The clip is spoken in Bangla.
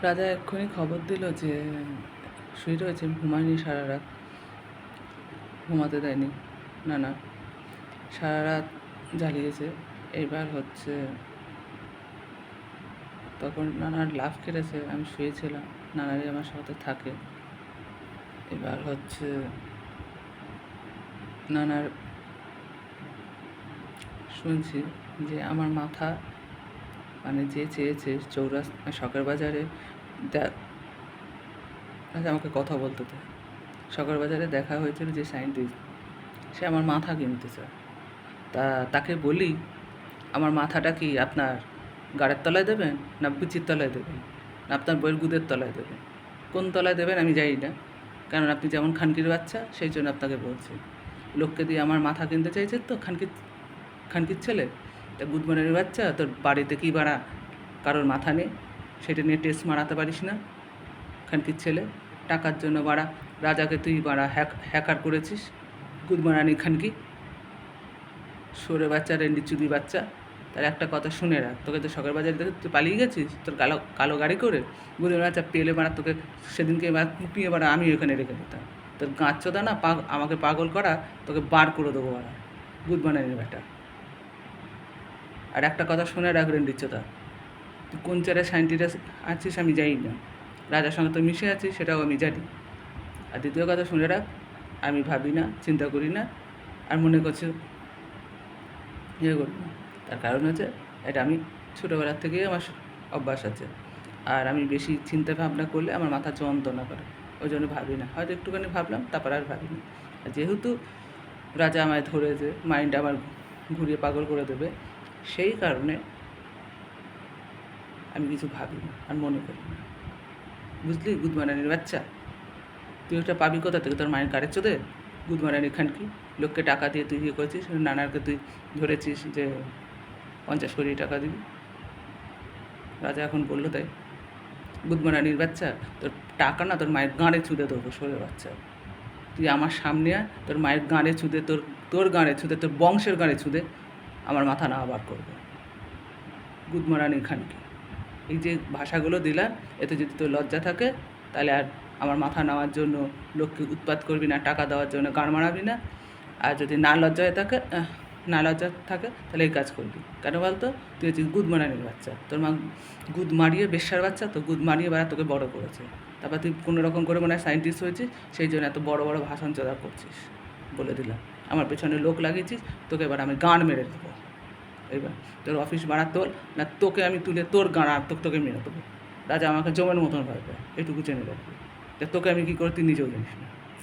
রাজা এক্ষুনি খবর দিল যে শুয়ে রয়েছে, ঘুমায়নি সারা রাত, ঘুমাতে দেয়নি। না সারা রাত জ্বালিয়েছে। এবার হচ্ছে তখন নানার লাফ কেটেছে, আমি শুয়েছিলাম, নানারই আমার সাথে থাকে। এবার হচ্ছে নানার শুনছি যে আমার মাথা, মানে যে চেয়েছে চৌরাস্তা সকার বাজারে আমাকে কথা বলতে দেয়। সকার বাজারে দেখা হয়েছিল যে সায়েন্টিস্ট, সে আমার মাথা কিনতে চায়। তাকে বলি, আমার মাথাটা কি আপনার গাড়ের তলায় দেবেন, না পিচির তলায় দেবেন, না আপনার বইয়ের গুদের তলায় দেবেন? কোন তলায় দেবেন আমি জানি না, কারণ আপনি যেমন খানকির বাচ্চা, সেই জন্য আপনাকে বলছি। লোককে দিয়ে আমার মাথা কিনতে চাইছে তো, খানকির ছেলে। তা গুদমানের বাচ্চা, তোর বাড়িতে কি বাড়া কারোর মাথা নেই? সেটা নিয়ে টেস্ট মারাতে পারিস না, খানকির ছেলে। টাকার জন্য বাড়া রাজাকে তুই বাড়া হ্যাকার করেছিস, গুদমারানি খানকি, সরে বাচ্চা, রেন্ডি চুদি বাচ্চা। তার একটা কথা শুনে রাখ, তোকে তো সকাল বাজারে দেখে তুই পালিয়ে গেছিস তোর কালো কালো গাড়ি করে। গুদমার বাচ্চা পেলে বাড়া তোকে সেদিনকে কুপিয়ে বাড়া আমি ওখানে রেখে দিতাম। তোর গাঁচ্চোদা না আমাকে পাগল করা, তোকে বার করে দেবো বাড়া, গুদমানের ব্যাটা। আর একটা কথা শুনে রাখ রেন্ডিচ্চোদা, তুই কোন চারে সাইন্টিস্ট আছিস আমি জানি না, রাজার সঙ্গে তো মিশে আছিস সেটাও আমি জানি। আর দ্বিতীয় কথা শুনে রাখ, আমি ভাবি না, চিন্তা করি না, আর মনে করছি ইয়ে করি না। তার কারণ হচ্ছে এটা আমি ছোটোবেলার থেকেই আমার অভ্যাস আছে। আর আমি বেশি চিন্তা ভাবনা করলে আমার মাথা যন্ত্রণা করে, ওই জন্য ভাবি না। হয়তো একটুখানি ভাবলাম, তারপর আর ভাবি না। আর যেহেতু রাজা আমায় ধরেছে, মাইন্ড আমার ঘুরিয়ে পাগল করে দেবে, সেই কারণে আমি কিছু ভাবি না আর মনে করি না। বুঝলি গুদমারানির বাচ্চা? তুই ওটা পাবি কোথা থেকে? তোর মায়ের গাড়ির চোদে গুদমারানি খানকি। লোককে টাকা দিয়ে তুই ইয়ে করেছিস, নানারকে তুই ধরেছিস যে 50 কোটি টাকা দিবি। রাজা এখন বললো তাই? গুদমারানির বাচ্চা, তোর টাকা না তোর মায়ের গাঁড়ে চুদে দেবো, সরে বাচ্চা। তুই আমার সামনে আয়, তোর মায়ের গাঁড়ে ছুঁদে, তোর গাঁড়ে ছুঁদে, তোর বংশের গাঁড়ে ছুঁদে আমার মাথা না আবার করবে, গুদমারানির খানকি। এই যে ভাষাগুলো দিলাম, এতে যদি তোর লজ্জা থাকে তাহলে আর আমার মাথা নেওয়ার জন্য লোককে উৎপাত করবি না, টাকা দেওয়ার জন্য গান মারাবি না। আর যদি না লজ্জায় থাকে, তাহলে এই কাজ করবি। কেন বলতো? তুই হচ্ছিস গুদমারানির বাচ্চা, তোর মা গুদ মারিয়ে বেশ্যার বাচ্চা, তো গুদ মারিয়ে বেড়া তোকে বড়ো করেছে। তারপর তুই কোনো রকম করে মনে হয় সায়েন্টিস্ট হয়েছিস, সেই জন্য এত বড় বড় ভাষণ চোদা করছিস। বলে দিলাম, আমার পেছনে লোক লাগিয়েছিস, তোকে এবার আমি গান মেরে দেবো। এবার তোর অফিস ভাড়া তোল, না তোকে আমি তুলে তোর গাঁড়া তোকে মেরে দেবো। রাজা আমাকে জমের মতন ভয় পায়, এটুকু জেনে রাখবি। তোকে আমি কী করে তুই নিজেও জানিস না।